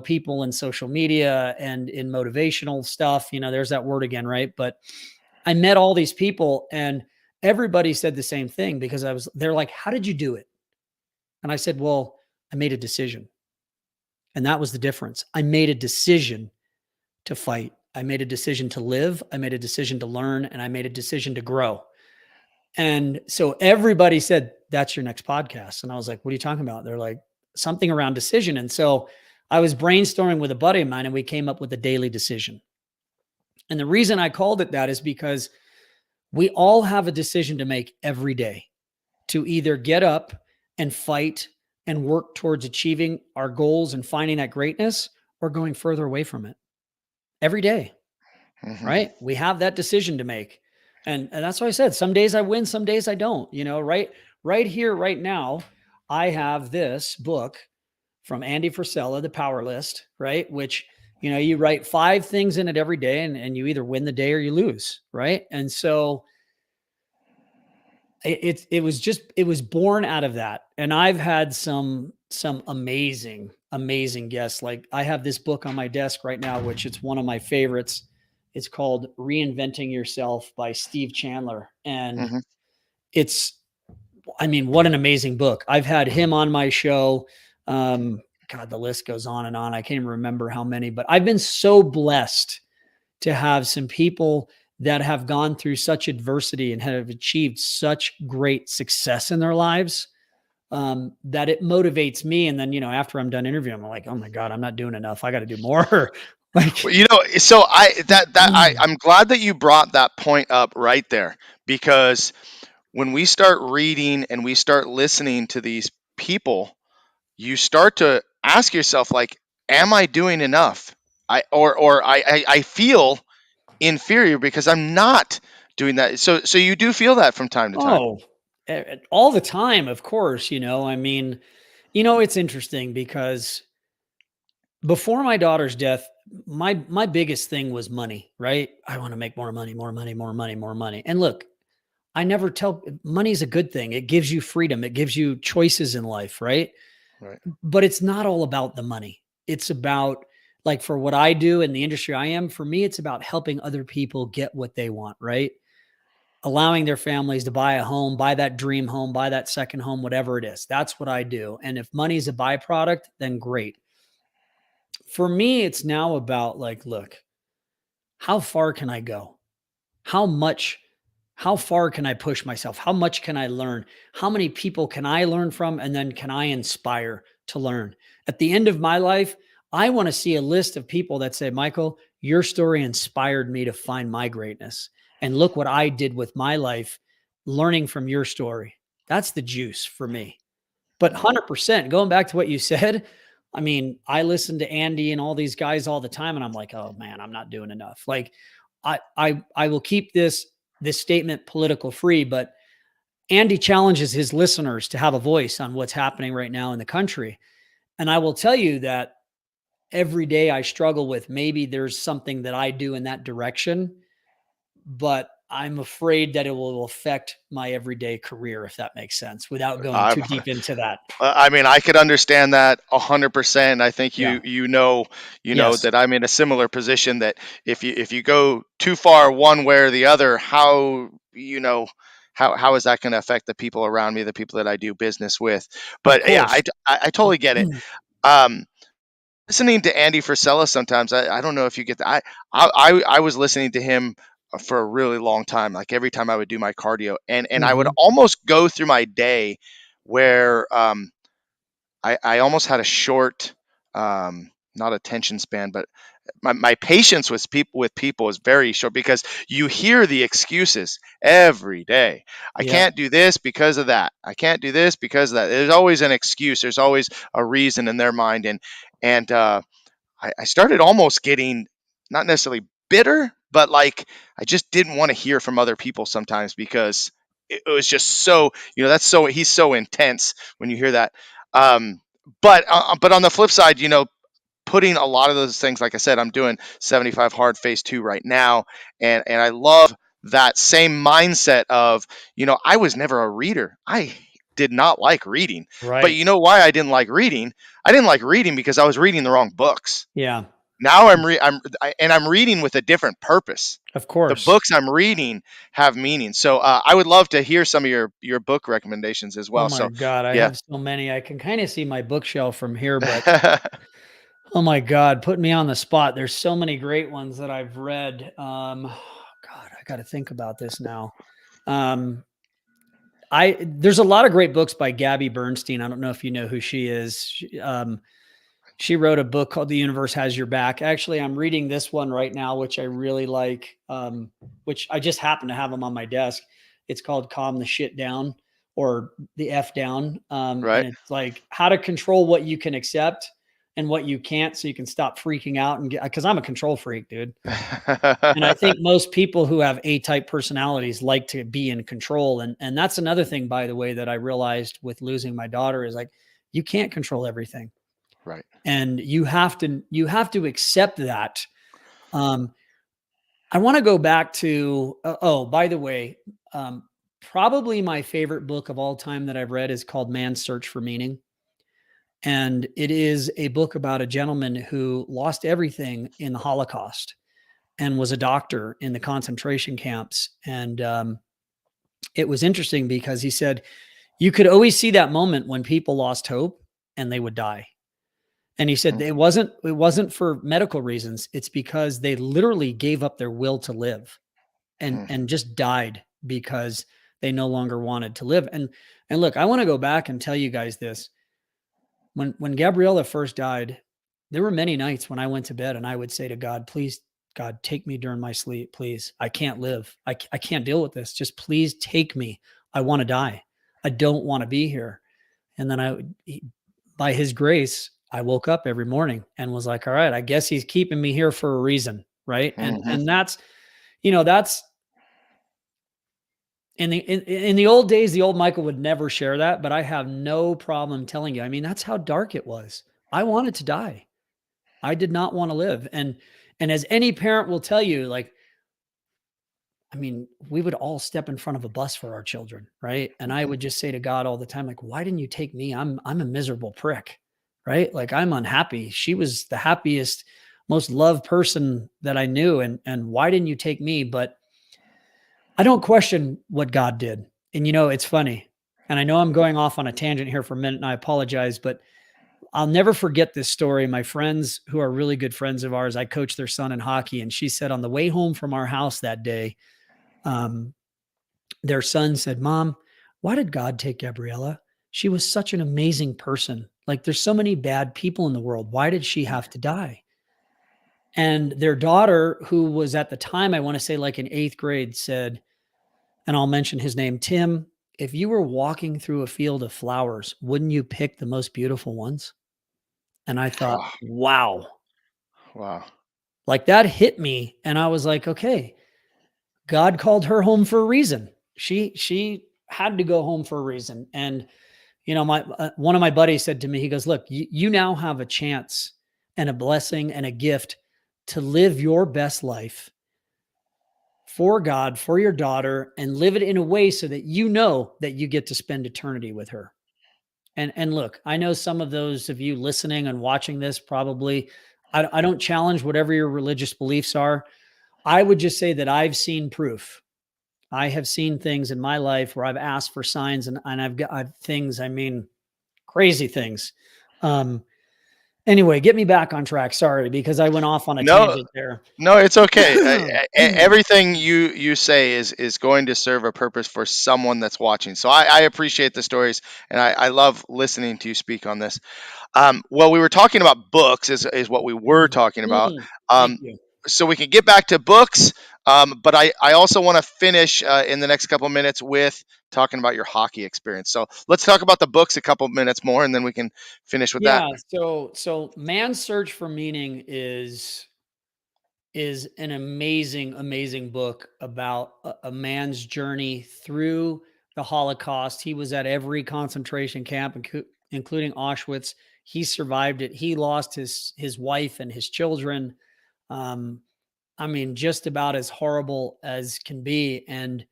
people in social media and in motivational stuff. There's that word again, right? But I met all these people, and everybody said the same thing, because they're like, how did you do it? And I said, well, I made a decision. And that was the difference. I made a decision to fight. I made a decision to live. I made a decision to learn, and I made a decision to grow. And so everybody said, that's your next podcast. And I was like, what are you talking about? They're like, something around decision. And so I was brainstorming with a buddy of mine, and we came up with a daily decision. And the reason I called it that is because we all have a decision to make every day, to either get up and fight and work towards achieving our goals and finding that greatness, or going further away from it every day, Mhm. right? We have that decision to make. And that's why I said, some days I win, some days I don't, right here, right now, I have this book from Andy Frisella, The Power List, right? Which You write 5 things in it every day, and you either win the day or you lose. Right. And so it was born out of that. And I've had some amazing guests. Like, I have this book on my desk right now, which it's one of my favorites. It's called Reinventing Yourself by Steve Chandler. And Hmm. it's, I mean, what an amazing book. I've had him on my show. God, the list goes on and on. I can't even remember how many, but I've been so blessed to have some people that have gone through such adversity and have achieved such great success in their lives, that it motivates me. And then, after I'm done interviewing, I'm like, oh my God, I'm not doing enough. I got to do more. Like, Well, so mm, I'm glad that you brought that point up right there, because when we start reading and we start listening to these people, you start to ask yourself, like, am I doing enough? I feel inferior because I'm not doing that. So you do feel that from time to time. oh, all the time, of course, I mean, it's interesting because before my daughter's death, my biggest thing was money, right? I want to make more money, more money, more money, more money. And look, I never tell money's a good thing. It gives you freedom. It gives you choices in life, right? Right. But it's not all about the money. It's about, like, for what I do in the industry I am, for me, it's about helping other people get what they want, right? Allowing their families to buy a home, buy that dream home, buy that second home, whatever it is. That's what I do. And if money's a byproduct, then great. For me, it's now about, like, look, how far can I go? How much how far can I push myself? How much can I learn? How many people can I learn from? And then can I inspire to learn? At the end of my life, I want to see a list of people that say, Michael, your story inspired me to find my greatness. And look what I did with my life, learning from your story. That's the juice for me. But Mm. 100%, going back to what you said, I mean, I listen to Andy and all these guys all the time, and I'm like, oh man, I'm not doing enough. Like, I will keep this statement political free, but Andy challenges his listeners to have a voice on what's happening right now in the country. And I will tell you that every day I struggle with, maybe there's something that I do in that direction, but I'm afraid that it will affect my everyday career, if that makes sense, without going I, too deep into that. I mean, I could understand that 100%. I think Yeah. you know Yes. that I'm in a similar position, that if you go too far one way or the other, how is that going to affect the people around me, the people that I do business with? Of But yeah, course. I totally get it. Um, Listening to Andy Frisella sometimes, I don't know if you get that. I was listening to him for a really long time, like every time I would do my cardio, and I would Mhm. almost go through my day where I almost had a short, not attention span, but my patience with people is very short, because you hear the excuses every day. I Yep. can't do this because of that. I can't do this because of that. There's always an excuse. There's always a reason in their mind, and I started almost getting, not necessarily bitter, but like I just didn't want to hear from other people sometimes, because it was just so, that's so, he's so intense when you hear that. Um, but on the flip side, putting a lot of those things, like I said, I'm doing 75 hard phase 2 right now, and I love that same mindset of, I was never a reader. I did not like reading. But Right. you know why I didn't like reading? I didn't like reading because I was reading the wrong books. Yeah. Now I'm reading with a different purpose. Of The course. books I'm reading have meaning. So I would love to hear some of your book recommendations as Oh well. my So god, I yeah. have so many. I can kind of see my bookshelf from here, but oh my god, put me on the spot. There's so many great ones that I've read. God, I got to think about this now. Um, I There's a lot of great books by Gabby Bernstein. I don't know if you know who she is. She wrote a book called The Universe Has Your Back. Actually, I'm reading this one right now, which I really like, which I just happen to have them on my desk. It's called Calm the Shit Down, or the F Down. And Right. it's like how to control what you can accept and what you can't, so you can stop freaking out and get, because I'm a control freak, dude. And I think most people who have A-type personalities like to be in control. And that's another thing, by the way, that I realized with losing my daughter is, like, you can't control everything. Right. And you have to accept that. Um, I want to go back to, oh, by the way, um, probably my favorite book of all time that I've read is called Man's Search for Meaning. And it is a book about a gentleman who lost everything in the Holocaust and was a doctor in the concentration camps. And it was interesting because he said you could always see that moment when people lost hope and they would die. And he said Mhm. it wasn't for medical reasons. It's because they literally gave up their will to live Mhm. and just died because they no longer wanted to live. And look, I want to go back and tell you guys this. When Gabriella first died, there were many nights when I went to bed and I would say to God, please, God, take me during my sleep, please. I can't live. I can't deal with this. Just please take me. I want to die. I don't want to be here. And then by his grace, I woke up every morning and was like, all right, I guess he's keeping me here for a reason. Right. And Mhm. and that's, that's in the old days, the old Michael would never share that, but I have no problem telling you. I mean, that's how dark it was. I wanted to die. I did not want to live. And as any parent will tell you, like, I mean, we would all step in front of a bus for our children, right? And I Mhm. would just say to God all the time, like, why didn't you take me? I'm a miserable prick, right? Like I'm unhappy. She was the happiest, most loved person that I knew. And why didn't you take me? But I don't question what God did. And it's funny. And I know I'm going off on a tangent here for a minute, and I apologize, but I'll never forget this story. My friends, who are really good friends of ours, I coached their son in hockey, and she said on the way home from our house that day, um, their son said, "Mom, why did God take Gabriella? She was such an amazing person. Like, there's so many bad people in the world. Why did she have to die?" And their daughter, who was at the time, I want to say like in eighth grade, said, and I'll mention his name, Tim, if you were walking through a field of flowers, wouldn't you pick the most beautiful ones? And I thought, Oh, wow, wow. like that hit me. And I was like, okay, God called her home for a reason. She had to go home for a reason. And my one of my buddies said to me, he goes, look, you now have a chance and a blessing and a gift to live your best life for God, for your daughter, and live it in a way so that you know that you get to spend eternity with her. And look, I know some of those of you listening and watching this probably, I don't challenge whatever your religious beliefs are. I would just say that I've seen proof. I have seen things in my life where I've asked for signs, and I've things, I mean, crazy things. Um, anyway, get me back on track. Sorry, because I went off on a No, tangent there. no, it's okay. Everything you say is going to serve a purpose for someone that's watching. So I appreciate the stories, and I love listening to you speak on this. Well, we were talking about books, is what we were talking about. Thank Um, you. so we can get back to books, but I also want to finish in the next couple of minutes with talking about your hockey experience. So let's talk about the books a couple of minutes more, and then we can finish with that. Yeah, so Man's Search for Meaning is an amazing book about a man's journey through the Holocaust. He was at every concentration camp, including Auschwitz. He survived it. He lost his wife and his children. Um, I mean, just about as horrible as can be. And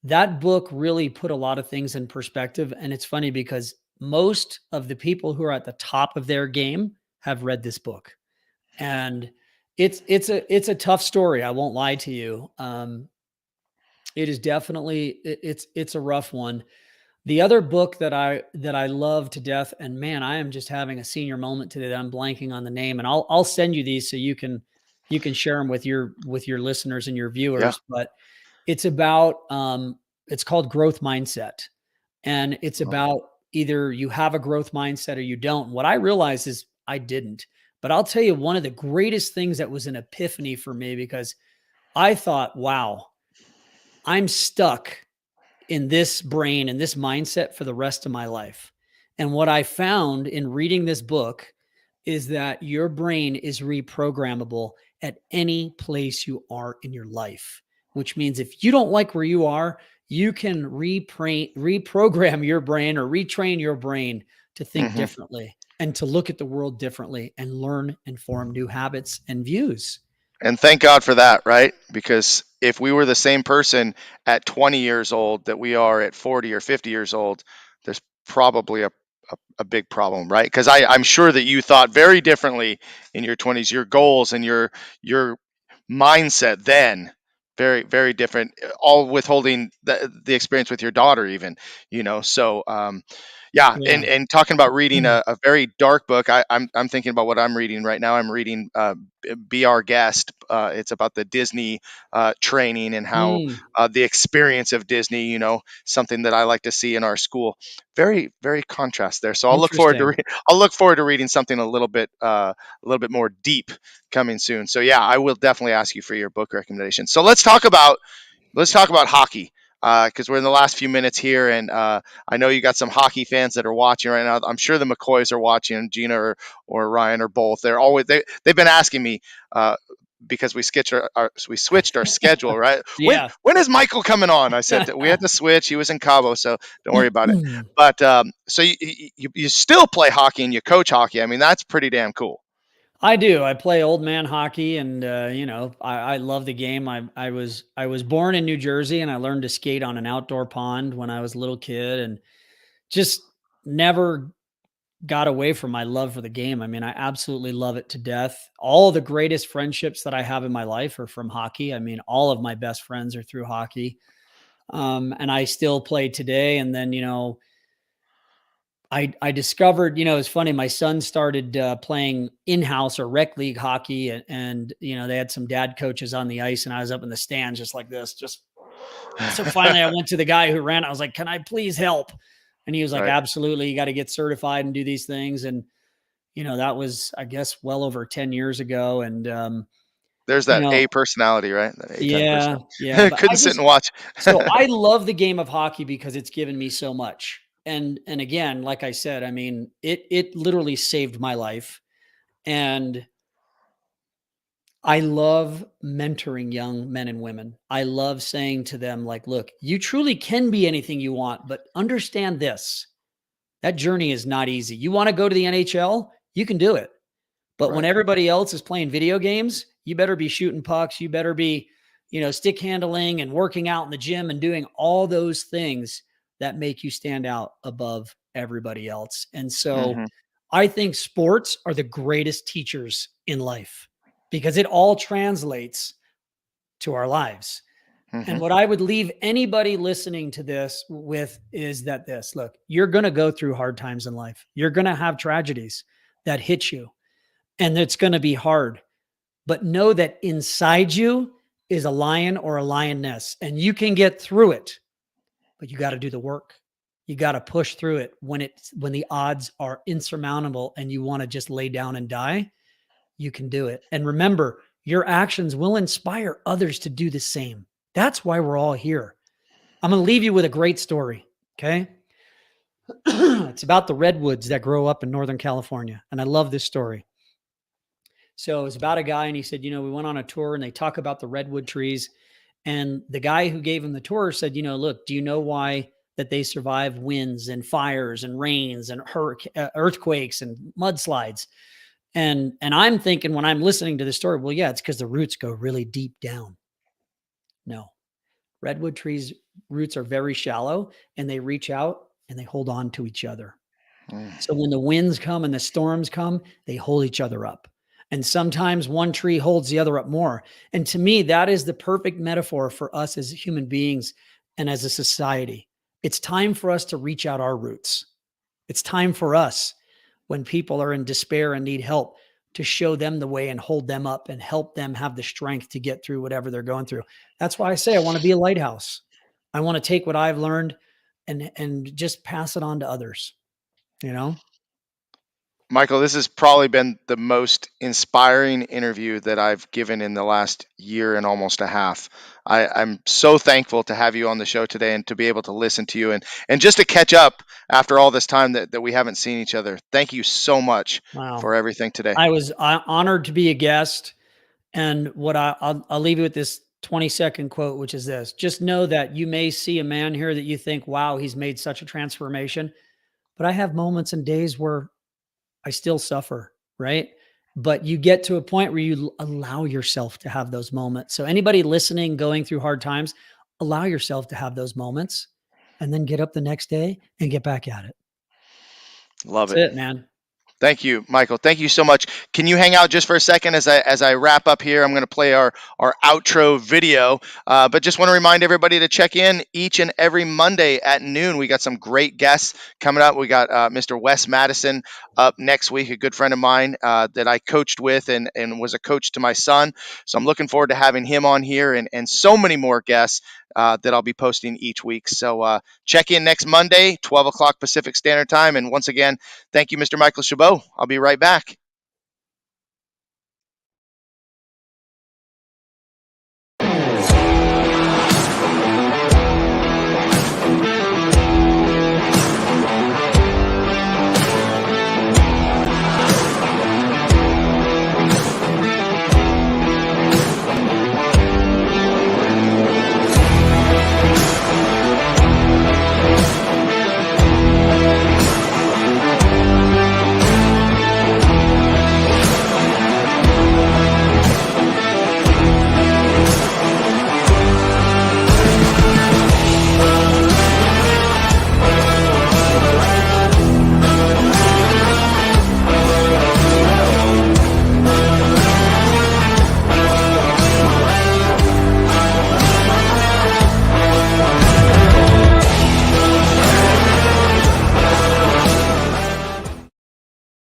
that book really put a lot of things in perspective. And it's funny because most of the people who are at the top of their game have read this book. And it's a tough story. I won't lie to you. It is definitely it's a rough one. The other book that I love to death, and man, I am just having a senior moment today that I'm blanking on the name, and I'll send you these so you can share them with your listeners and your Yeah. viewers. But it's about it's called Growth Mindset, and it's Okay. about either you have a growth mindset or you don't. What I realized is I didn't. But I'll tell you one of the greatest things that was an epiphany for me, because I thought, wow, I'm stuck in this brain and this mindset for the rest of my life. And what I found in reading this book is that your brain is reprogrammable at any place you are in your life, which means if you don't like where you are, you can reprogram your brain or retrain your brain to think Hmm. differently. and to look at the world differently and learn and form new habits and views. And thank God for that, right? Because if we were the same person at 20 years old that we are at 40 or 50 years old, there's probably a big problem, right? Because I'm sure that you thought very differently in your 20s. Your goals and your mindset then very very different. All withholding the experience with your daughter, even, So yeah, Yeah. and talking about reading a very dark book, I'm thinking about what I'm reading right now. I'm reading Be Our Guest. It's about the Disney training and how Mm, the experience of Disney, something that I like to see in our school. Very, very contrast there. So interesting. I'll look forward to reading something a little bit more deep coming soon. So yeah, I will definitely ask you for your book recommendation. So let's talk about hockey, because we're in the last few minutes here, and I know you got some hockey fans that are watching right now. I'm sure the McCoys are watching, Gina or Ryan or both. They've been asking me. Because we switched our schedule, right? Yeah. When is Michael coming on? I said that we had to switch. He was in Cabo, so don't worry about it. But so you still play hockey and you coach hockey. I mean, that's pretty damn cool. I do. I play old man hockey, and I love the game. I was born in New Jersey, and I learned to skate on an outdoor pond when I was a little kid, and just never got away from my love for the game. I mean, I absolutely love it to death. All the greatest friendships that I have in my life are from hockey. I mean, all of my best friends are through hockey. And I still play today. And then, I discovered, it's funny. My son started playing in-house or rec league hockey, and they had some dad coaches on the ice, and I was up in the stands just like this. Just so finally, I went to the guy who ran. I was like, "Can I please help?" And he was like, Right. "Absolutely. You got to get certified and do these things." And that was, I guess, well over 10 years ago. And There's you that know, A personality, right? That A type yeah, yeah. personality. But Couldn't sit and watch. so I love the game of hockey because it's given me so much. And again, like I said, I mean, it literally saved my life. And I love mentoring young men and women. I love saying to them, like, look, you truly can be anything you want, but understand this. That journey is not easy. You want to go to the NHL? You can do it. But when Right. everybody else is playing video games, you better be shooting pucks. You better be, stick handling and working out in the gym and doing all those things that make you stand out above everybody else. And so Hmm. I think sports are the greatest teachers in life because it all translates to our lives. And Hmm. what I would leave anybody listening to this with is that look, you're going to go through hard times in life. You're going to have tragedies that hit you, and it's going to be hard. But know that inside you is a lion or a lioness, and you can get through it. But you got to do the work. You got to push through it when the odds are insurmountable and you want to just lay down and die. You can do it. And remember, your actions will inspire others to do the same. That's why we're all here. I'm going to leave you with a great story. Okay. It's about the redwoods that grow up in Northern California. And I love this story. So it's about a guy, and he said, we went on a tour and they talk about the redwood trees. And the guy who gave him the tour said, look, do you know why that they survive winds and fires and rains and earthquakes and mudslides? And I'm thinking when I'm listening to the story, well, yeah, it's because the roots go really deep down. No, redwood trees' roots are very shallow, and they reach out and they hold on to each other. So when the winds come and the storms come, they hold each other up. And sometimes one tree holds the other up more. And to me, that is the perfect metaphor for us as human beings and as a society. It's time for us to reach out our roots. It's time for us, when people are in despair and need help, to show them the way and hold them up and help them have the strength to get through whatever they're going through. That's why I say I want to be a lighthouse. I want to take what I've learned and just pass it on to others, you know? Michael, this has probably been the most inspiring interview that I've given in the last year and almost a half. I'm so thankful to have you on the show today and to be able to listen to you and just to catch up after all this time that we haven't seen each other. Thank you so much Wow. for everything today. I was honored to be a guest. And what I'll leave you with this 20-second quote, which is this: just know that you may see a man here that you think, wow, he's made such a transformation. But I have moments and days where I still suffer, right? But you get to a point where you allow yourself to have those moments. So anybody listening, going through hard times, allow yourself to have those moments and then get up the next day and get back at it. Love it. That's it, man. Thank you, Michael. Thank you so much. Can you hang out just for a second as I wrap up here? I'm going to play our outro video, but just want to remind everybody to check in each and every Monday at noon. We got some great guests coming up. We got Mr. Wes Madison up next week, a good friend of mine that I coached with and was a coach to my son. So I'm looking forward to having him on here and so many more guests that I'll be posting each week. So check in next Monday, 12 o'clock Pacific Standard Time. And once again, thank you, Mr. Michael Chabot. I'll be right back.